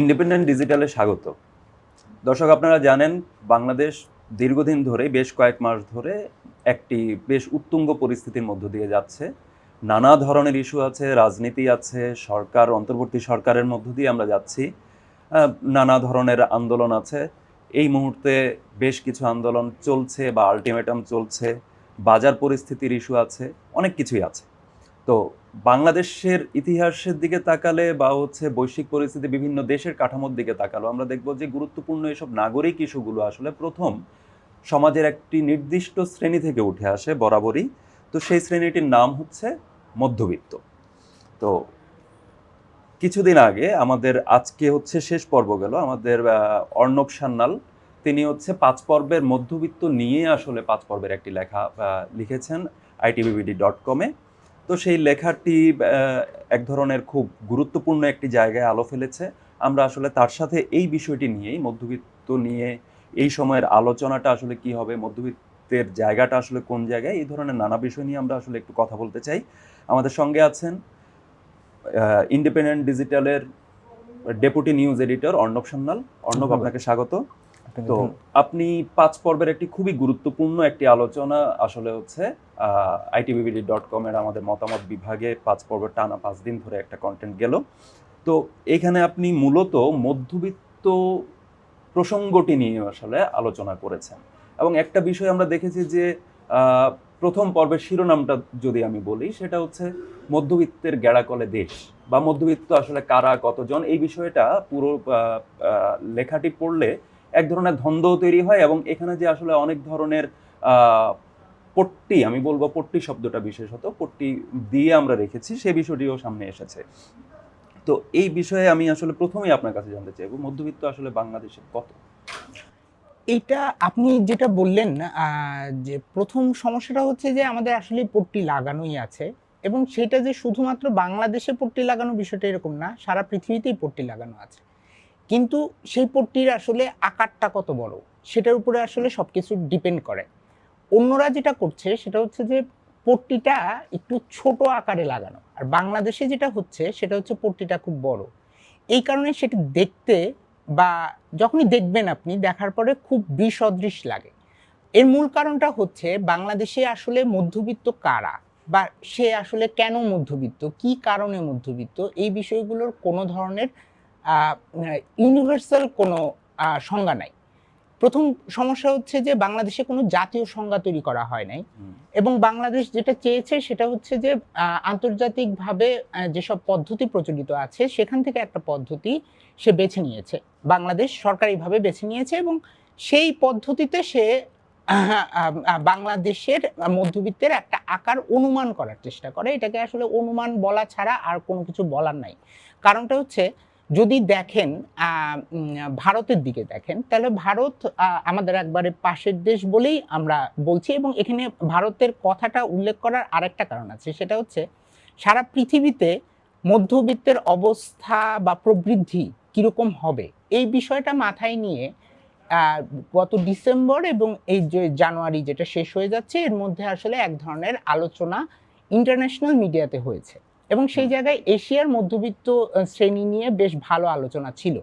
Independent ডিজিটালে স্বাগত। দর্শক, আপনারা জানেন বাংলাদেশ দীর্ঘদিন ধরে বেশ কয়েক মাস ধরে একটি বেশ উত্তুঙ্গ পরিস্থিতির মধ্য দিয়ে যাচ্ছে। নানা ধরনের ইস্যু আছে, রাজনীতি আছে, সরকার অন্তর্বর্তী সরকারের মধ্য দিয়ে আমরা যাচ্ছি। নানা ধরনের আন্দোলন আছে। এই মুহূর্তে বেশ কিছু আন্দোলন চলছে বা আলটিমেটাম চলছে, বাজার পরিস্থিতির ইস্যু আছে, অনেক কিছুই আছে। তো বাংলাদেশের ইতিহাসের দিকে তাকালে বা বৈশ্বিক পরিস্থিতি বিভিন্ন দেশের কাঠামোর দিকে তাকালো আমরা দেখব যে গুরুত্বপূর্ণ এসব নাগরিক ইস্যুগুলো আসলে প্রথম সমাজের একটি নির্দিষ্ট শ্রেণী থেকে উঠে আসে বরাবরই। তো সেই শ্রেণীটির নাম হচ্ছে মধ্যবিত্ত। তো কিছুদিন আগে আমাদের আজকে শেষ পর্ব গেল আমাদের অর্ণব সান্যাল, তিনি 5 পর্বের মধ্যবিত্ত নিয়ে আসলে 5 পর্বের একটি লেখা লিখেছেন itbbd.com-এ। তো সেই লেখাটি এক ধরনের খুব গুরুত্বপূর্ণ একটি জায়গায় আলো ফেলেছে। আমরা আসলে তার সাথে এই বিষয়টি নিয়েই, মধ্যবিত্ত নিয়ে এই সময়ের আলোচনাটা আসলে কি হবে, মধ্যবিত্তের জায়গাটা আসলে কোন জায়গায়, এই ধরনের নানা বিষয় নিয়ে আমরা আসলে একটু কথা বলতে চাই। আমাদের সঙ্গে আছেন ইন্ডিপেন্ডেন্ট ডিজিটালের deputy news editor Arnab Sanyal. Arnab, আপনাকে স্বাগত। তো আপনি 5 পর্বের একটি খুবই গুরুত্বপূর্ণ একটি আলোচনা আসলে itbbd.com-এর আমাদের মতামত বিভাগে 5 পর্বের টানা 5 দিন ধরে একটা কন্টেন্ট গেল। তো এখানে আপনি মূলত মধ্যবিত্ত প্রসঙ্গটি নিয়ে আসলে আলোচনা করেছেন, এবং একটা বিষয় আমরা দেখেছি যে প্রথম পর্বের শিরোনামটা যদি আমি বলি, সেটা মধ্যবিত্তের গেড়াকলে দেশ, বা মধ্যবিত্ত আসলে কারা, কতজন, এই বিষয়টা পুরো লেখাটি পড়লে এক ধরনের দ্বন্দ্ব তৈরি হয়। এবং এখানে যে আসলে অনেক ধরনের পট্টি, আমি বলবো পট্টি শব্দটা বিশেষত পট্টি দিয়ে আমরা রেখেছি, সে বিষয়টিও সামনে এসেছে। তো এই বিষয়ে আমি আসলে প্রথমেই আপনার কাছে জানতে চাইবো, মধ্যবিত্ত আসলে বাংলাদেশে কত? এটা আপনি যেটা বললেন যে প্রথম সমস্যাটা হচ্ছে যে আমাদের আসলে পট্টি লাগানোই আছে, এবং সেটা যে শুধুমাত্র বাংলাদেশে পট্টি লাগানো বিষয়টা এরকম না, সারা পৃথিবীতেই পট্টি লাগানো আছে। কিন্তু সেই পট্টির আসলে আকারটা কত বড় সেটার উপরে আসলে সবকিছু ডিপেন্ড করে। অন্যরা যেটা করছে সেটা হচ্ছে যে পট্টিটা একটু ছোট আকারে লাগানো, আর বাংলাদেশে যেটা হচ্ছে সেটা হচ্ছে পট্টিটা খুব বড়। এই কারণে সেটা দেখতে, বা যখনই দেখবেন আপনি দেখার পরে খুব বিসদৃশ লাগে। এর মূল কারণটা হচ্ছে বাংলাদেশে আসলে মধ্যবিত্ত কারা, বা সে আসলে কেন মধ্যবিত্ত, কি কারণে মধ্যবিত্ত, এই বিষয়গুলোর কোনো ধরনের ইউনিভার্সাল কোনো সংজ্ঞা নাই। প্রথম সমস্যা হচ্ছে যে বাংলাদেশে কোনো জাতীয় সংজ্ঞা তৈরি করা হয় নাই, এবং বাংলাদেশ যেটা চেয়েছে সেটা হচ্ছে যে আন্তর্জাতিকভাবে যেসব পদ্ধতি প্রচলিত আছে সেখান থেকে একটা পদ্ধতি সে বেছে নিয়েছে, বাংলাদেশ সরকারিভাবে বেছে নিয়েছে, এবং সেই পদ্ধতিতে সে বাংলাদেশের মধ্যবিত্তের একটা আকার অনুমান করার চেষ্টা করে। এটাকে আসলে অনুমান বলা ছাড়া আর কোনো কিছু বলার নাই। কারণটা হচ্ছে, যদি দেখেন ভারতের দিকে দেখেন, তাহলে ভারত আমাদের একবারে পাশের দেশ বলেই আমরা বলছি, এবং এখানে ভারতের কথাটা উল্লেখ করার আরেকটা কারণ আছে, সেটা হচ্ছে সারা পৃথিবীতে মধ্যবিত্তের অবস্থা বা প্রবৃদ্ধি কিরকম হবে এই বিষয়টা মাথায় নিয়ে গত ডিসেম্বর এবং এই যে জানুয়ারি যেটা শেষ হয়ে যাচ্ছে, এর মধ্যে আসলে এক ধরনের আলোচনা ইন্টারন্যাশনাল মিডিয়াতে হয়েছে, এবং সেই জায়গায় এশিয়ার মধ্যবিত্ত শ্রেণী নিয়ে বেশ ভালো আলোচনা ছিল।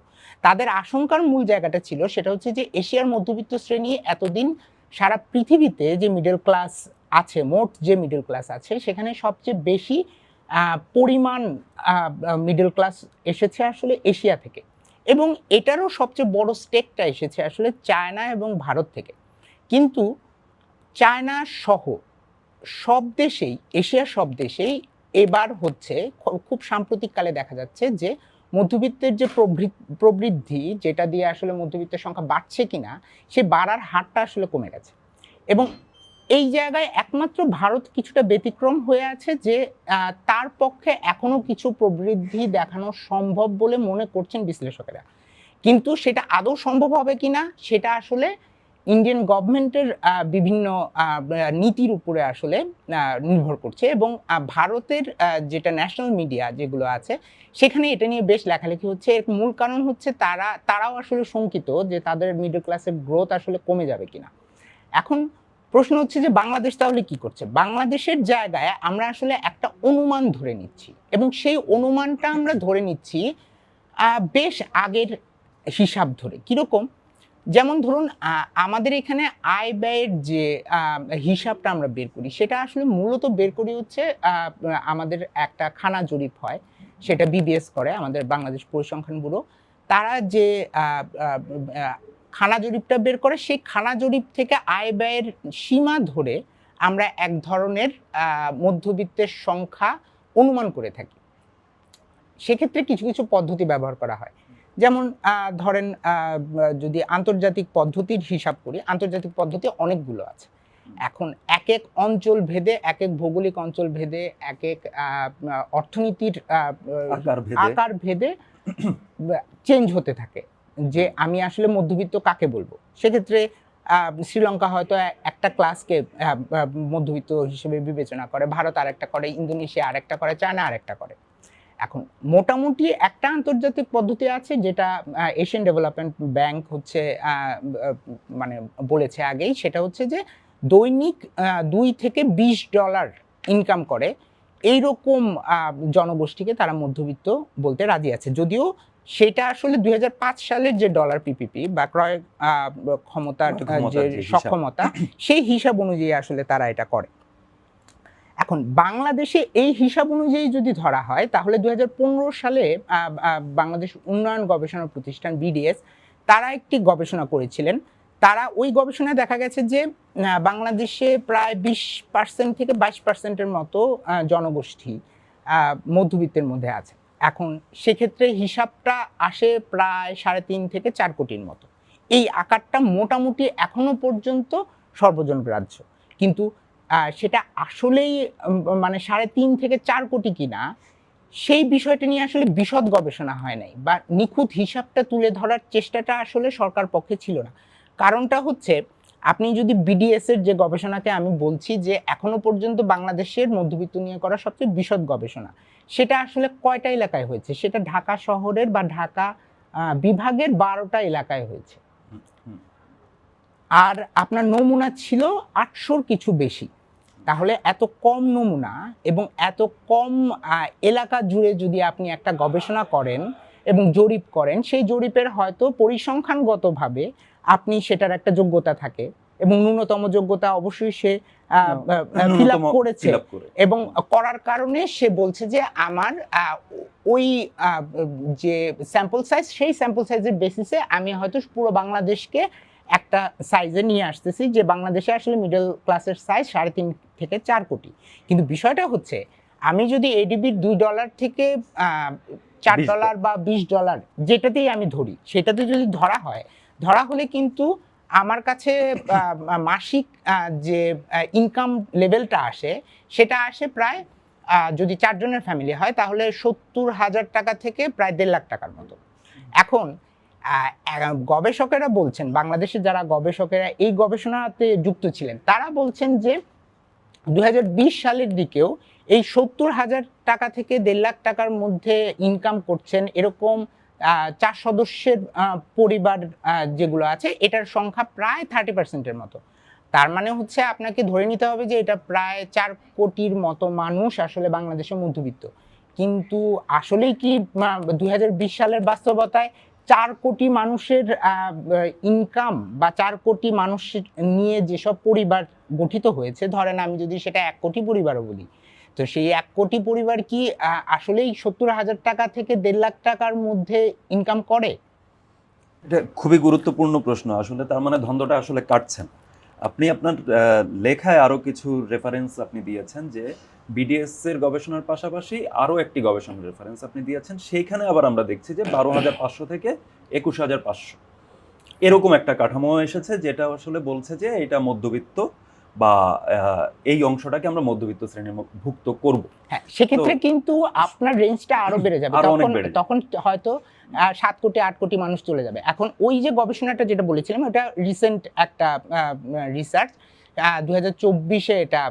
তাদের আশঙ্কার মূল জায়গাটা ছিল সেটা হচ্ছে যে এশিয়ার মধ্যবিত্ত শ্রেণী এতদিন সারা পৃথিবীতে যে মিডল ক্লাস আছে, মোট যে মিডল ক্লাস আছে, সেখানে সবচেয়ে বেশি পরিমাণ মিডল ক্লাস এসেছে আসলে এশিয়া থেকে, এবং এটারও সবচেয়ে বড় স্টেকটা এসেছে আসলে চায়না এবং ভারত থেকে। কিন্তু চায়না সহ সব দেশেই, এশিয়ার সব দেশেই এবার খুব সাম্প্রতিককালে দেখা যাচ্ছে যে মধ্যবিত্তের যে প্রবৃদ্ধি, যেটা দিয়ে আসলে মধ্যবিত্তের সংখ্যা বাড়ছে কিনা, সে বাড়ার হারটা আসলে কমে গেছে। এবং এই জায়গায় একমাত্র ভারত কিছুটা ব্যতিক্রম হয়ে আছে, যে তার পক্ষে এখনো কিছু প্রবৃদ্ধি দেখানো সম্ভব বলে মনে করছেন বিশ্লেষকেরা। কিন্তু সেটা আদৌ সম্ভব হবে কিনা সেটা আসলে ইন্ডিয়ান গভর্নমেন্টের বিভিন্ন নীতির উপরে আসলে নির্ভর করছে, এবং ভারতের যেটা ন্যাশনাল মিডিয়া যেগুলো আছে সেখানে এটা নিয়ে বেশ লেখালেখি হচ্ছে। এর মূল কারণ হচ্ছে তারাও আসলে শঙ্কিত যে তাদের মিডল ক্লাসের গ্রোথ আসলে কমে যাবে কিনা। এখন প্রশ্ন হচ্ছে যে বাংলাদেশ তাহলে কি করছে? বাংলাদেশের জায়গায় আমরা আসলে একটা অনুমান ধরে নিচ্ছি, এবং সেই অনুমানটা আমরা ধরে নিচ্ছি বেশ আগের হিসাব ধরে কীরকম, যেমন ধরুন আমাদের এখানে আয় ব্যয়ের যে হিসাবটা আমরা বের করি সেটা আসলে মূলত বের করি হচ্ছে আমাদের একটা খানা জরিপ হয়, সেটা বিবিএস করে, আমাদের বাংলাদেশ পরিসংখ্যান ব্যুরো। তারা যে খানা জরিপটা বের করে, সেই খানা জরিপ থেকে আয় ব্যয়ের সীমা ধরে আমরা এক ধরনের মধ্যবিত্তের সংখ্যা অনুমান করে থাকি। সেক্ষেত্রে কিছু কিছু পদ্ধতি ব্যবহার করা হয়, যেমন ধরেন যদি আন্তর্জাতিক পদ্ধতির হিসাব করি, আন্তর্জাতিক পদ্ধতি অনেকগুলো আছে। এখন এক এক অঞ্চল ভেদে, এক এক ভৌগোলিক অঞ্চল ভেদে, এক এক অর্থনীতির আকার ভেদে চেঞ্জ হতে থাকে যে আমি আসলে মধ্যবিত্ত কাকে বলবো। সেক্ষেত্রে শ্রীলঙ্কা হয়তো একটা ক্লাসকে মধ্যবিত্ত হিসেবে বিবেচনা করে, ভারত আরেকটা করে, ইন্দোনেশিয়া আরেকটা করে, চায়না আরেকটা করে। এখন মোটামুটি একটা আন্তর্জাতিক পদ্ধতি আছে যেটা এশিয়ান ডেভেলপমেন্ট ব্যাংক হচ্ছে মানে বলেছে আগেই, সেটা হচ্ছে যে দৈনিক $2 থেকে $20 ইনকাম করে এইরকম জনগোষ্ঠীকে তারা মধ্যবিত্ত বলতে রাজি আছে। যদিও সেটা আসলে 2005 সালের যে ডলার পিপিপি বা ক্রয় ক্ষমতার যে সক্ষমতা, সেই হিসাব অনুযায়ী আসলে তারা এটা করে। এখন বাংলাদেশে এই হিসাব অনুযায়ী যদি ধরা হয় তাহলে 2015 সালে বাংলাদেশ উন্নয়ন গবেষণা প্রতিষ্ঠান বিডিএস তারা একটি গবেষণা করেছিলেন। তারা ওই গবেষণায় দেখা গেছে যে বাংলাদেশে প্রায় 20% থেকে 22%-এর মতো জনগোষ্ঠী মধ্যবিত্তের মধ্যে আছে। এখন সেক্ষেত্রে হিসাবটা আসে প্রায় 3.5 থেকে 4 কোটির মতো। এই আকারটা মোটামুটি এখনো পর্যন্ত সর্বজনগ্রাহ্য, কিন্তু সেটা আসলেই মানে 3.5 থেকে 4 কোটি কিনা সেই বিষয়টা নিয়ে আসলে বিশদ গবেষণা হয় নাই, বা নিখুঁত হিসাবটা তুলে ধরার চেষ্টাটা আসলে সরকার পক্ষে ছিল না। কারণটা হচ্ছে, আপনি যদি বিডিএস এর যে গবেষণাকে আমি বলছি যে এখনো পর্যন্ত বাংলাদেশের মধ্যবিত্ত নিয়ে করা সবচেয়ে বিশদ গবেষণা, সেটা আসলে কয়টা এলাকায় হয়েছে? সেটা ঢাকা শহরের বা ঢাকা বিভাগের 12টা এলাকায় হয়েছে। আর আপনার নমুনা ছিল 800-র কিছু বেশি। তাহলে এত কম নমুনা এবং এত কম এলাকা জুড়ে যদি আপনি একটা গবেষণা করেন এবং জরিপ করেন, সেই জরিপের হয়তো পরিসংখ্যানগতভাবে আপনি সেটার একটা যোগ্যতা থাকে, এবং ন্যূনতম যোগ্যতা অবশ্যই সে ফিল আপ করেছে, এবং করার কারণে সে বলছে যে আমার ওই যে স্যাম্পল সাইজ, সেই স্যাম্পল সাইজের বেসিসে আমি হয়তো পুরো বাংলাদেশকে একটা সাইজে নিয়ে আসতেছি, যে বাংলাদেশে আসলে মিডল ক্লাসের সাইজ 3.5 থেকে 4 কোটি। কিন্তু বিষয়টা হচ্ছে, আমি যদি এডিবির $2 থেকে $4 বা $20 যেটাতেই আমি ধরি, সেটাতে যদি ধরা হলে কিন্তু আমার কাছে মাসিক যে ইনকাম লেভেলটা আসে, সেটা আসে প্রায় যদি 4 জনের ফ্যামিলি হয় তাহলে 70,000 টাকা থেকে প্রায় 1.5 লাখ টাকার মতো। এখন গবেষকেরা বলছেন, বাংলাদেশে যারা গবেষকেরা এই গবেষণাতে যুক্ত ছিলেন, তারা বলছেন যে 2020 সালের দিকেও এই 70,000 টাকা থেকে 1.5 লাখ টাকার মধ্যে ইনকাম করছেন এরকম 4 সদস্যের পরিবার যেগুলো আছে, এটার সংখ্যা প্রায় 30%-এর মতো। তার মানে হচ্ছে আপনাকে ধরে নিতে হবে যে এটা প্রায় 4 কোটির মতো মানুষ আসলে বাংলাদেশের মধ্যবিত্ত। কিন্তু আসলেই কি 2020 সালের বাস্তবতায় 4 কোটি মানুষের ইনকাম বা 4 কোটি মানুষ নিয়ে যেসব পরিবার গঠিত হয়েছে, ধরেন আমি যদি সেটা 1 কোটি পরিবারও বলি, তো সেই 1 কোটি পরিবার কি আসলেই 70,000 টাকা থেকে 1.5 লাখ টাকার মধ্যে ইনকাম করে? এটা খুবই গুরুত্বপূর্ণ প্রশ্ন। আসলে তার মানে দ্বন্দ্বটা আসলে কাটছেন। আপনি আপনার লেখায় আরো কিছু রেফারেন্স আপনি দিয়েছেন, যে বিডিএস এর গবেষণার পাশাপাশি আরো একটি গবেষণার রেফারেন্স আপনি দিয়েছেন। সেইখানে আবার আমরা দেখছি যে 12,500 থেকে 21,500 এরকম একটা কাঠামো এসেছে, যেটা আসলে বলছে যে এটা মধ্যবিত্ত বা এই অংশটাকে আমরা মধ্যবিত্ত শ্রেণীর ভুক্ত করব। হ্যাঁ, সেক্ষেত্রে কিন্তু আপনার রেঞ্জটা আরো বেড়ে যাবে, তখন হয়তো 7 কোটি 8 কোটি মানুষ চলে যাবে। এখন ওই যে গবেষণাটা যেটা বলেছিলাম, ওটা রিসেন্ট একটা রিসার্চ, 2024-এ এটা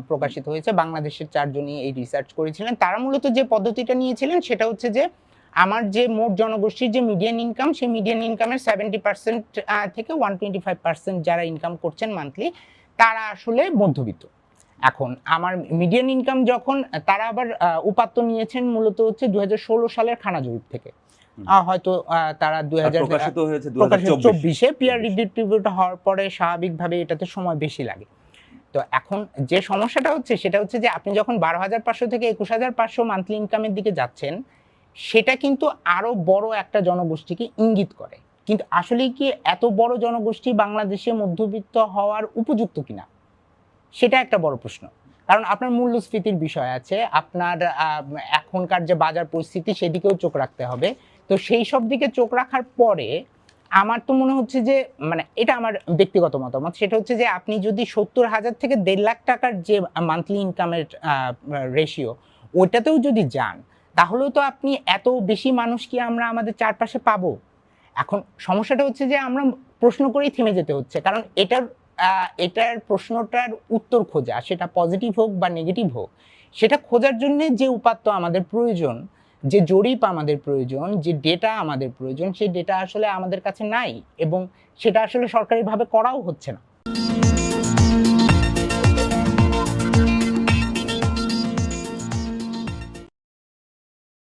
প্রকাশিত হয়েছে। বাংলাদেশের 4 জনই এই রিসার্চ করেছিলেন। তারা মূলত যে পদ্ধতিটা নিয়েছিলেন সেটা হচ্ছে যে আমার যে মোট জনগোষ্ঠীর যে মিডিয়ান ইনকাম, সেই মিডিয়ান ইনকামের 70% থেকে 125% যারা ইনকাম করছেন মান্থলি, তারা আসলে মধ্যবিত্ত। এখন আমার মিডিয়ান ইনকাম যখন, তারা আবার উপাত্ত নিয়েছেন মূলত হচ্ছে 2016 সালের খানা জরিপ থেকে। হয়তো তারা আর প্রকাশিত হয়েছে প্রকাশিত 2024 24-এ পিয়ার রিভিউড হওয়ার পরে স্বাভাবিকভাবে এটাতে সময় বেশি লাগে। তো এখন যে সমস্যাটা হচ্ছে সেটা হচ্ছে যে আপনি যখন 12,500 থেকে 21,500 মান্থলি ইনকামের দিকে যাচ্ছেন, সেটা কিন্তু আরো বড় একটা জনগোষ্ঠীকে ইঙ্গিত করে। কিন্তু আসলে কি এত বড় জনগোষ্ঠী বাংলাদেশে মধ্যবিত্ত হওয়ার উপযুক্ত কিনা, সেটা একটা বড় প্রশ্ন। কারণ আপনার মূল্যস্ফীতির বিষয় আছে, আপনার এখনকার যে বাজার পরিস্থিতি সেদিকেও চোখ রাখতে হবে। তো সেই সব দিকে চোখ রাখার পরে আমার তো মনে হচ্ছে যে, মানে এটা আমার ব্যক্তিগত মতামত, সেটা হচ্ছে যে আপনি যদি 70,000 থেকে 1.5 লাখ টাকার যে মান্থলি ইনকামের রেশিও, ওইটাতেও যদি যান, তাহলেও তো আপনি এত বেশি মানুষ কি আমরা আমাদের চারপাশে পাবো? এখন সমস্যাটা হচ্ছে যে আমরা প্রশ্ন করেই থেমে যেতে হচ্ছে, কারণ এটার প্রশ্নটার উত্তর খোঁজা, সেটা পজিটিভ হোক বা নেগেটিভ হোক, সেটা খোঁজার জন্য যে উপাত্ত আমাদের প্রয়োজন, যে জরিপ আমাদের প্রয়োজন, যে ডেটা আমাদের প্রয়োজন, সেই ডেটা আসলে আমাদের কাছে নাই এবং সেটা আসলে সরকারিভাবে করাও হচ্ছে না।